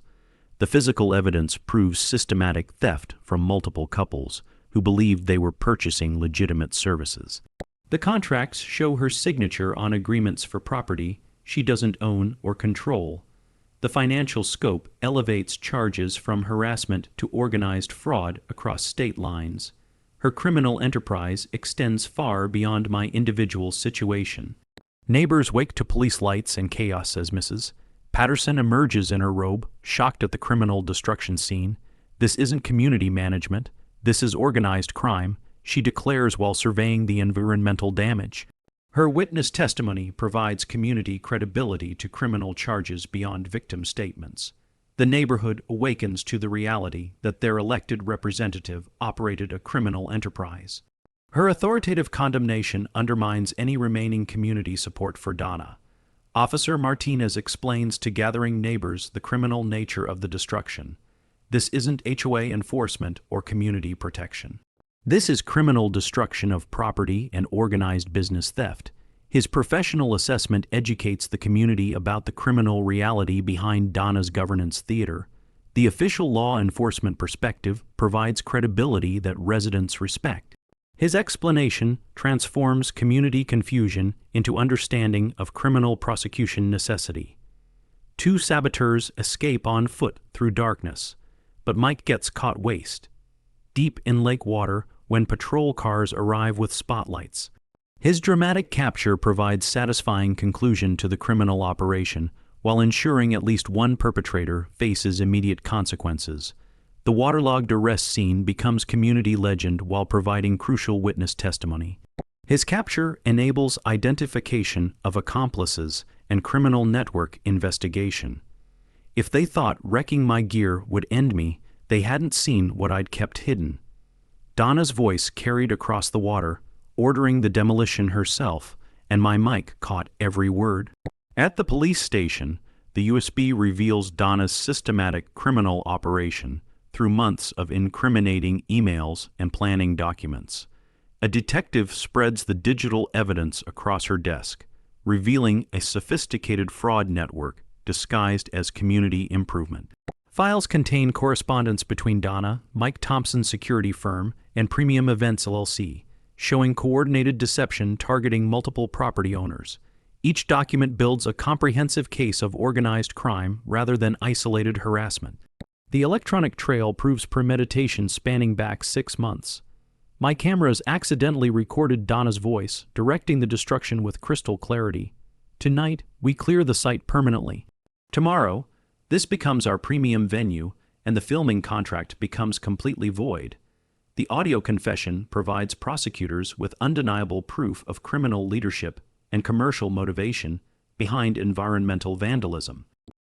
The physical evidence proves systematic theft from multiple couples who believed they were purchasing legitimate services. The contracts show her signature on agreements for property she doesn't own or control. The financial scope elevates charges from harassment to organized fraud across state lines. Her criminal enterprise extends far beyond my individual situation. Neighbors wake to police lights and chaos, says Mrs. Patterson emerges in her robe, shocked at the criminal destruction scene. "This isn't community management. This is organized crime," she declares while surveying the environmental damage. Her witness testimony provides community credibility to criminal charges beyond victim statements. The neighborhood awakens to the reality that their elected representative operated a criminal enterprise. Her authoritative condemnation undermines any remaining community support for Donna. Officer Martinez explains to gathering neighbors the criminal nature of the destruction. "This isn't HOA enforcement or community protection. This is criminal destruction of property and organized business theft." His professional assessment educates the community about the criminal reality behind Donna's governance theater. The official law enforcement perspective provides credibility that residents respect. His explanation transforms community confusion into understanding of criminal prosecution necessity. Two saboteurs escape on foot through darkness, but Mike gets caught deep in lake water when patrol cars arrive with spotlights. His dramatic capture provides satisfying conclusion to the criminal operation while ensuring at least one perpetrator faces immediate consequences. The waterlogged arrest scene becomes community legend while providing crucial witness testimony. His capture enables identification of accomplices and criminal network investigation. If they thought wrecking my gear would end me, they hadn't seen what I'd kept hidden. Donna's voice carried across the water, ordering the demolition herself, and my mic caught every word. At the police station, the USB reveals Donna's systematic criminal operation through months of incriminating emails and planning documents. A detective spreads the digital evidence across her desk, revealing a sophisticated fraud network disguised as community improvement. Files contain correspondence between Donna, Mike Thompson's security firm, and Premium Events LLC, showing coordinated deception targeting multiple property owners. Each document builds a comprehensive case of organized crime rather than isolated harassment. The electronic trail proves premeditation spanning back 6 months. My cameras accidentally recorded Donna's voice, directing the destruction with crystal clarity. Tonight, we clear the site permanently. Tomorrow, this becomes our premium venue, and the filming contract becomes completely void. The audio confession provides prosecutors with undeniable proof of criminal leadership and commercial motivation behind environmental vandalism.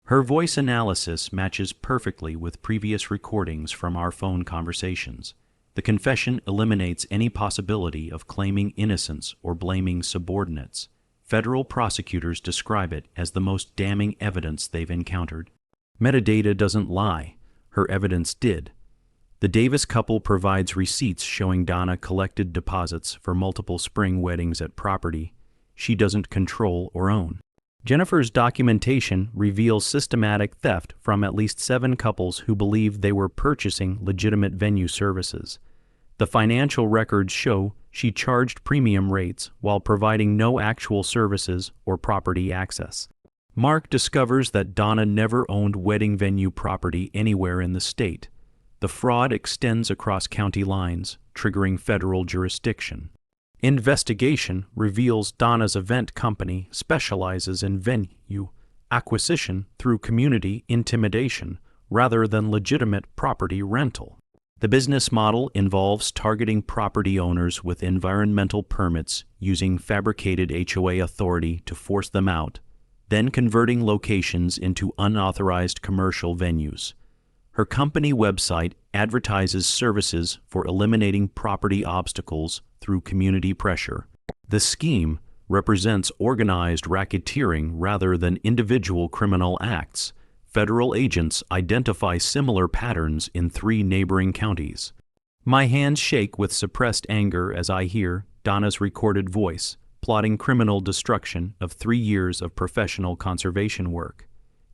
Her voice analysis matches perfectly with previous recordings from our phone conversations. The confession eliminates any possibility of claiming innocence or blaming subordinates. Federal prosecutors describe it as the most damning evidence they've encountered. Metadata doesn't lie. Her evidence did. The Davis couple provides receipts showing Donna collected deposits for multiple spring weddings at property she doesn't control or own. Jennifer's documentation reveals systematic theft from at least 7 couples who believed they were purchasing legitimate venue services. The financial records show she charged premium rates while providing no actual services or property access. Mark discovers that Donna never owned wedding venue property anywhere in the state. The fraud extends across county lines, triggering federal jurisdiction. Investigation reveals Donna's event company specializes in venue acquisition through community intimidation rather than legitimate property rental. The business model involves targeting property owners with environmental permits using fabricated HOA authority to force them out, then converting locations into unauthorized commercial venues. Her company website advertises services for eliminating property obstacles through community pressure. The scheme represents organized racketeering rather than individual criminal acts. Federal agents identify similar patterns in 3 neighboring counties. My hands shake with suppressed anger as I hear Donna's recorded voice, plotting criminal destruction of 3 years of professional conservation work.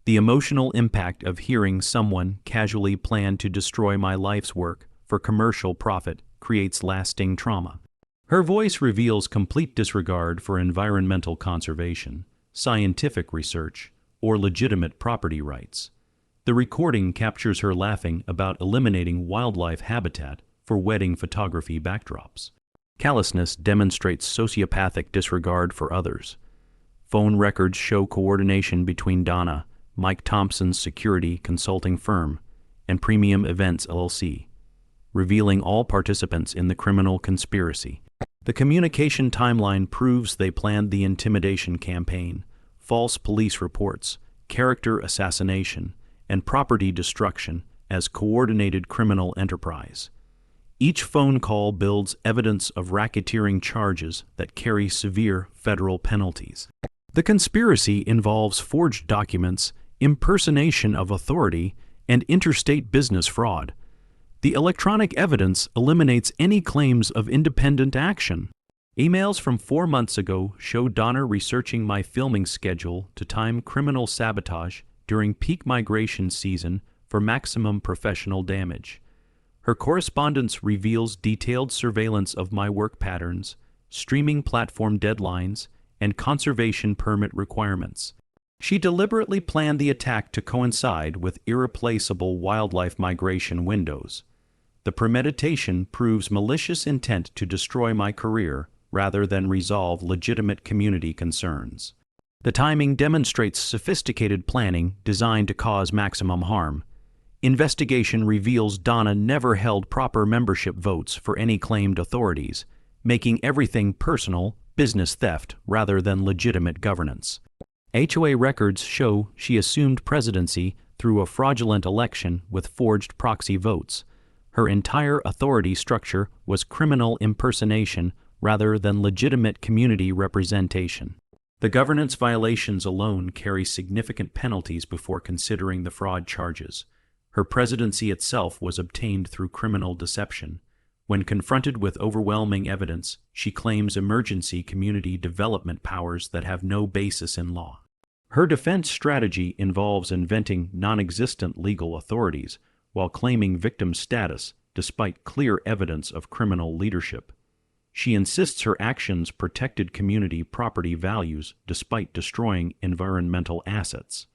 The emotional impact of hearing someone casually plan to destroy my life's work for commercial profit creates lasting trauma. Her voice reveals complete disregard for environmental conservation, scientific research, or legitimate property rights. The recording captures her laughing about eliminating wildlife habitat for wedding photography backdrops. Callousness demonstrates sociopathic disregard for others. Phone records show coordination between Donna, Mike Thompson's security consulting firm, and Premium Events LLC, revealing all participants in the criminal conspiracy. The communication timeline proves they planned the intimidation campaign, false police reports, character assassination, and property destruction as coordinated criminal enterprise. Each phone call builds evidence of racketeering charges that carry severe federal penalties. The conspiracy involves forged documents, impersonation of authority, and interstate business fraud. The electronic evidence eliminates any claims of independent action. Emails from 4 months ago show Donna researching my filming schedule to time criminal sabotage during peak migration season for maximum professional damage. Her correspondence reveals detailed surveillance of my work patterns, streaming platform deadlines, and conservation permit requirements. She deliberately planned the attack to coincide with irreplaceable wildlife migration windows. The premeditation proves malicious intent to destroy my career rather than resolve legitimate community concerns. The timing demonstrates sophisticated planning designed to cause maximum harm. Investigation reveals Donna never held proper membership votes for any claimed authorities, making everything personal business theft rather than legitimate governance. HOA records show she assumed presidency through a fraudulent election with forged proxy votes. Her entire authority structure was criminal impersonation rather than legitimate community representation. The governance violations alone carry significant penalties before considering the fraud charges. Her presidency itself was obtained through criminal deception. When confronted with overwhelming evidence, she claims emergency community development powers that have no basis in law. Her defense strategy involves inventing non-existent legal authorities while claiming victim status despite clear evidence of criminal leadership. She insists her actions protected community property values despite destroying environmental assets.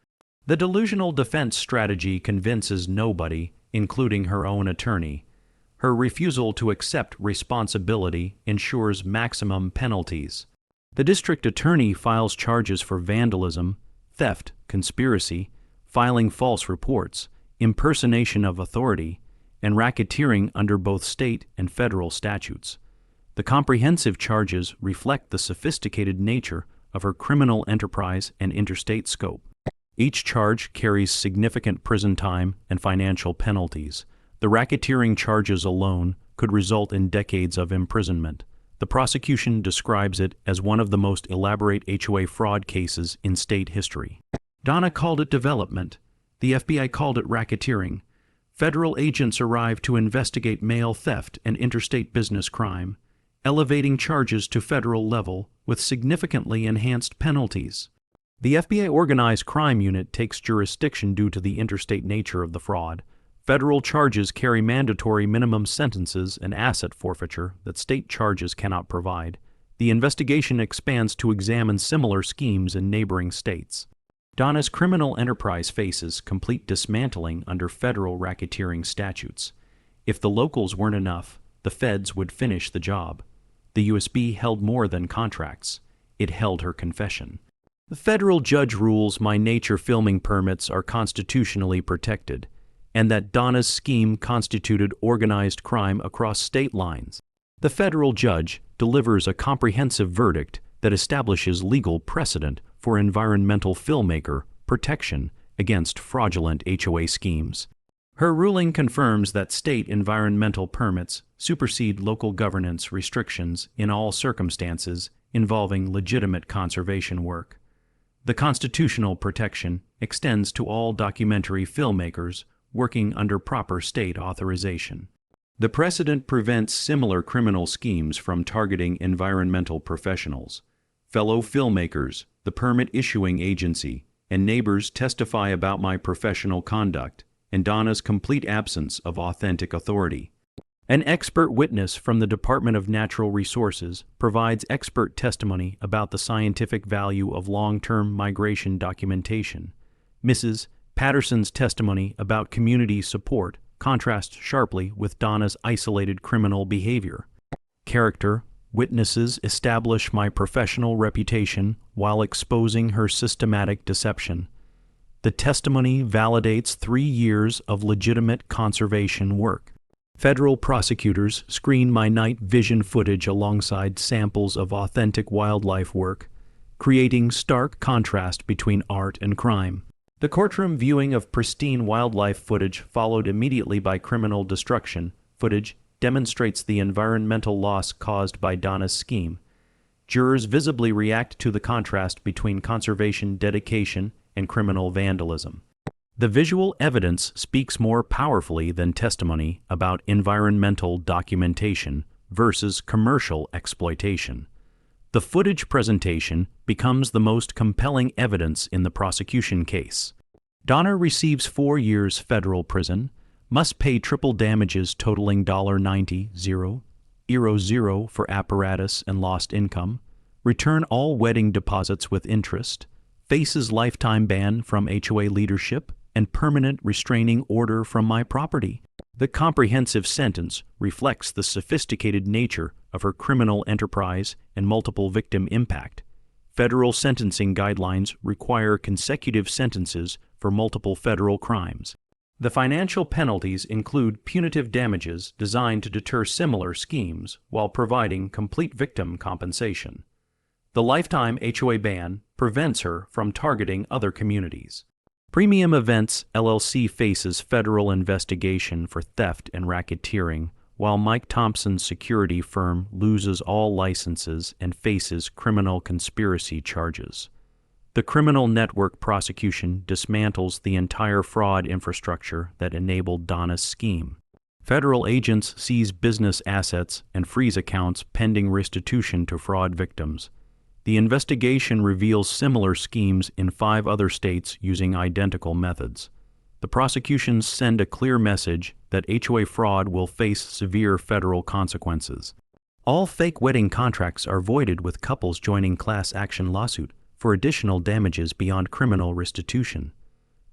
The delusional defense strategy convinces nobody, including her own attorney. Her refusal to accept responsibility ensures maximum penalties. The district attorney files charges for vandalism, theft, conspiracy, filing false reports, impersonation of authority, and racketeering under both state and federal statutes. The comprehensive charges reflect the sophisticated nature of her criminal enterprise and interstate scope. Each charge carries significant prison time and financial penalties. The racketeering charges alone could result in decades of imprisonment. The prosecution describes it as one of the most elaborate HOA fraud cases in state history. Donna called it development. The FBI called it racketeering. Federal agents arrived to investigate mail theft and interstate business crime, elevating charges to federal level with significantly enhanced penalties. The FBI Organized Crime Unit takes jurisdiction due to the interstate nature of the fraud. Federal charges carry mandatory minimum sentences and asset forfeiture that state charges cannot provide. The investigation expands to examine similar schemes in neighboring states. Donna's criminal enterprise faces complete dismantling under federal racketeering statutes. If the locals weren't enough, the feds would finish the job. The USB held more than contracts. It held her confession. The federal judge rules my nature filming permits are constitutionally protected, and that Donna's scheme constituted organized crime across state lines. The federal judge delivers a comprehensive verdict that establishes legal precedent for environmental filmmaker protection against fraudulent HOA schemes. Her ruling confirms that state environmental permits supersede local governance restrictions in all circumstances involving legitimate conservation work. The constitutional protection extends to all documentary filmmakers working under proper state authorization. The precedent prevents similar criminal schemes from targeting environmental professionals. Fellow filmmakers, the permit-issuing agency, and neighbors testify about my professional conduct and Donna's complete absence of authentic authority. An expert witness from the Department of Natural Resources provides expert testimony about the scientific value of long-term migration documentation. Mrs. Patterson's testimony about community support contrasts sharply with Donna's isolated criminal behavior. Character witnesses establish my professional reputation while exposing her systematic deception. The testimony validates 3 years of legitimate conservation work. Federal prosecutors screen my night vision footage alongside samples of authentic wildlife work, creating stark contrast between art and crime. The courtroom viewing of pristine wildlife footage followed immediately by criminal destruction footage demonstrates the environmental loss caused by Donna's scheme. Jurors visibly react to the contrast between conservation dedication and criminal vandalism. The visual evidence speaks more powerfully than testimony about environmental documentation versus commercial exploitation. The footage presentation becomes the most compelling evidence in the prosecution case. Donna receives 4 years federal prison, must pay triple damages totaling $90,000 for apparatus and lost income, return all wedding deposits with interest, faces lifetime ban from HOA leadership, and permanent restraining order from my property. The comprehensive sentence reflects the sophisticated nature of her criminal enterprise and multiple victim impact. Federal sentencing guidelines require consecutive sentences for multiple federal crimes. The financial penalties include punitive damages designed to deter similar schemes while providing complete victim compensation. The lifetime HOA ban prevents her from targeting other communities. Premium Events LLC faces federal investigation for theft and racketeering, while Mike Thompson's security firm loses all licenses and faces criminal conspiracy charges. The criminal network prosecution dismantles the entire fraud infrastructure that enabled Donna's scheme. Federal agents seize business assets and freeze accounts pending restitution to fraud victims. The investigation reveals similar schemes in 5 other states using identical methods. The prosecutions send a clear message that HOA fraud will face severe federal consequences. All fake wedding contracts are voided with couples joining class action lawsuit for additional damages beyond criminal restitution.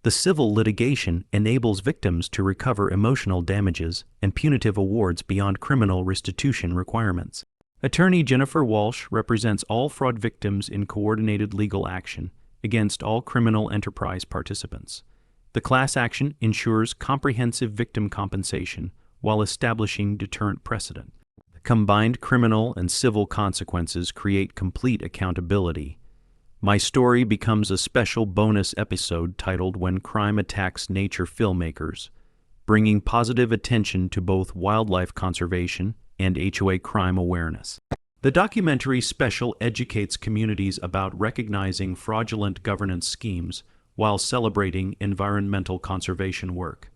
The civil litigation enables victims to recover emotional damages and punitive awards beyond criminal restitution requirements. Attorney Jennifer Walsh represents all fraud victims in coordinated legal action against all criminal enterprise participants. The class action ensures comprehensive victim compensation while establishing deterrent precedent. Combined criminal and civil consequences create complete accountability. My story becomes a special bonus episode titled When Crime Attacks Nature Filmmakers, bringing positive attention to both wildlife conservation and HOA crime awareness. The documentary special educates communities about recognizing fraudulent governance schemes while celebrating environmental conservation work.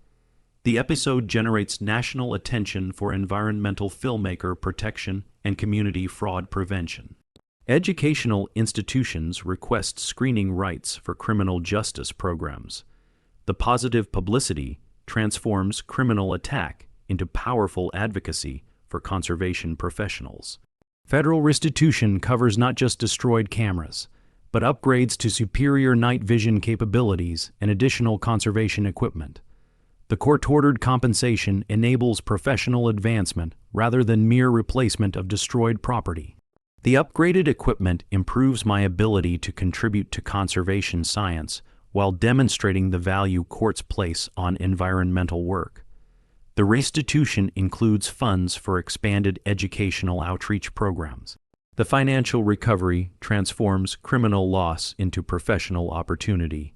The episode generates national attention for environmental filmmaker protection and community fraud prevention. Educational institutions request screening rights for criminal justice programs. The positive publicity transforms criminal attack into powerful advocacy for conservation professionals. Federal restitution covers not just destroyed cameras, but upgrades to superior night vision capabilities and additional conservation equipment. The court-ordered compensation enables professional advancement rather than mere replacement of destroyed property. The upgraded equipment improves my ability to contribute to conservation science while demonstrating the value courts place on environmental work. The restitution includes funds for expanded educational outreach programs. The financial recovery transforms criminal loss into professional opportunity.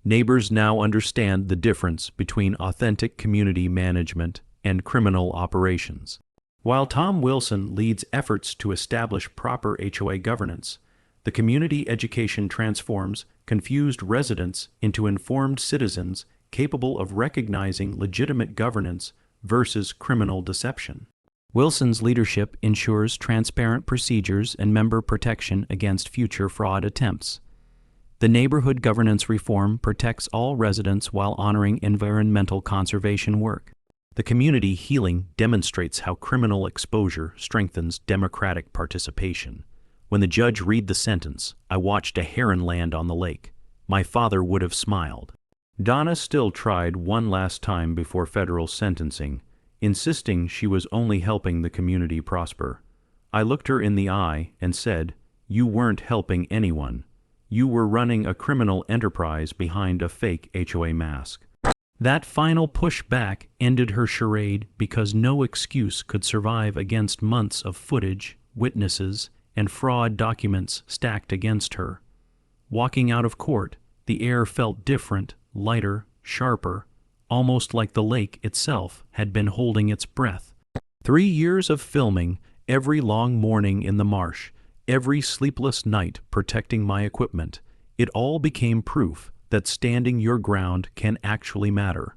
Neighbors now understand the difference between authentic community management and criminal operations. While Tom Wilson leads efforts to establish proper HOA governance, the community education transforms confused residents into informed citizens capable of recognizing legitimate governance versus criminal deception. Wilson's leadership ensures transparent procedures and member protection against future fraud attempts. The neighborhood governance reform protects all residents while honoring environmental conservation work. The community healing demonstrates how criminal exposure strengthens democratic participation. When the judge read the sentence, I watched a heron land on the lake. My father would have smiled. Donna still tried one last time before federal sentencing, insisting she was only helping the community prosper. I looked her in the eye and said, "You weren't helping anyone. You were running a criminal enterprise behind a fake HOA mask." That final pushback ended her charade because no excuse could survive against months of footage, witnesses, and fraud documents stacked against her. Walking out of court, the air felt different, lighter, sharper, almost like the lake itself had been holding its breath. 3 years of filming, every long morning in the marsh, every sleepless night protecting my equipment, it all became proof that standing your ground can actually matter.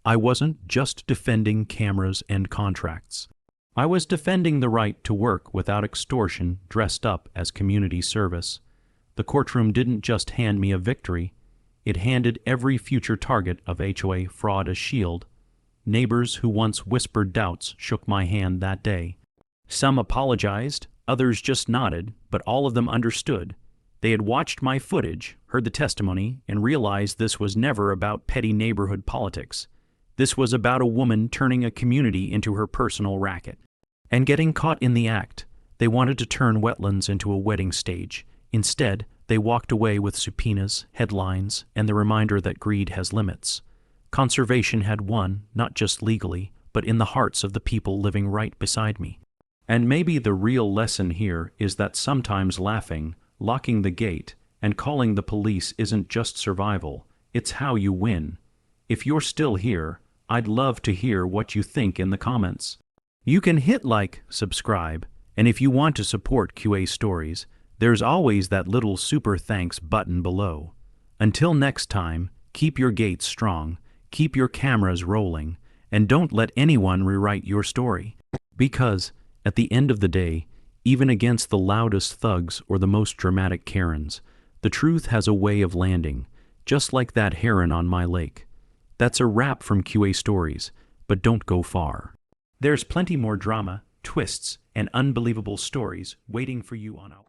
I wasn't just defending cameras and contracts. I was defending the right to work without extortion dressed up as community service. The courtroom didn't just hand me a victory, it handed every future target of HOA fraud a shield. Neighbors who once whispered doubts shook my hand that day. Some apologized, others just nodded, but all of them understood. They had watched my footage, heard the testimony, and realized this was never about petty neighborhood politics. This was about a woman turning a community into her personal racket. And getting caught in the act, they wanted to turn wetlands into a wedding stage. Instead, they walked away with subpoenas, headlines, and the reminder that greed has limits. Conservation had won, not just legally, but in the hearts of the people living right beside me. And maybe the real lesson here is that sometimes laughing, locking the gate, and calling the police isn't just survival, it's how you win. If you're still here, I'd love to hear what you think in the comments. You can hit like, subscribe, and if you want to support QA Stories, there's always that little super thanks button below. Until next time, keep your gates strong, keep your cameras rolling, and don't let anyone rewrite your story. Because, at the end of the day, even against the loudest thugs or the most dramatic Karens, the truth has a way of landing, just like that heron on my lake. That's a wrap from QA Stories, but don't go far. There's plenty more drama, twists, and unbelievable stories waiting for you on our